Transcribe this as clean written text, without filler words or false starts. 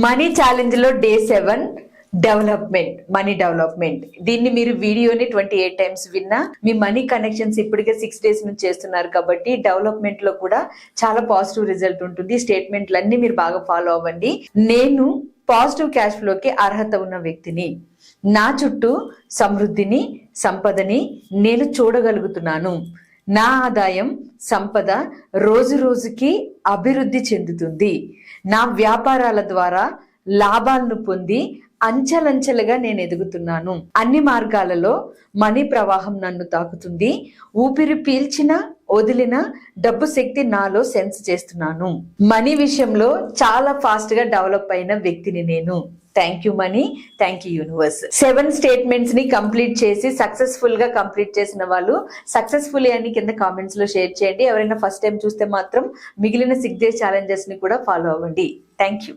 Money challenge లో day 7 development, money development. దీన్ని మీరు వీడియోని 28 టైమ్స్ విన్నా మీ మనీ కనెక్షన్స్ ఇప్పటికే 6 డేస్ నుంచి చేస్తున్నారు కాబట్టి డెవలప్మెంట్ లో కూడా చాలా పాజిటివ్ రిజల్ట్ ఉంటుంది. స్టేట్మెంట్లు అన్ని మీరు బాగా ఫాలో అవ్వండి. నేను పాజిటివ్ క్యాష్ ఫ్లోకి అర్హత ఉన్న వ్యక్తిని. నా చుట్టూ సమృద్ధిని, సంపదని నేను చూడగలుగుతున్నాను. నా ఆదాయం, సంపద రోజు రోజుకి అభివృద్ధి చెందుతుంది. నా వ్యాపారాల ద్వారా లాభాలను పొంది అంచెలంచెలుగా నేను ఎదుగుతున్నాను. అన్ని మార్గాలలో మనీ ప్రవాహం నన్ను తాకుతుంది. ఊపిరి పీల్చిన వదిలిన డబ్బు శక్తి నాలో సెన్స్ చేస్తున్నాను. మనీ విషయంలో చాలా ఫాస్ట్ గా డెవలప్ అయిన వ్యక్తిని నేను. Thank you money, thank you universe. 7 statements ని కంప్లీట్ చేసి సక్సెస్ఫుల్ గా కంప్లీట్ చేసిన వాళ్ళు సక్సెస్ఫుల్ అని కింద కామెంట్స్ లో షేర్ చేయండి. ఎవరైనా ఫస్ట్ టైం చూస్తే మాత్రం మిగిలిన 6 డేస్ ఛాలెంజెస్ ని కూడా ఫాలో అవ్వండి. Thank you.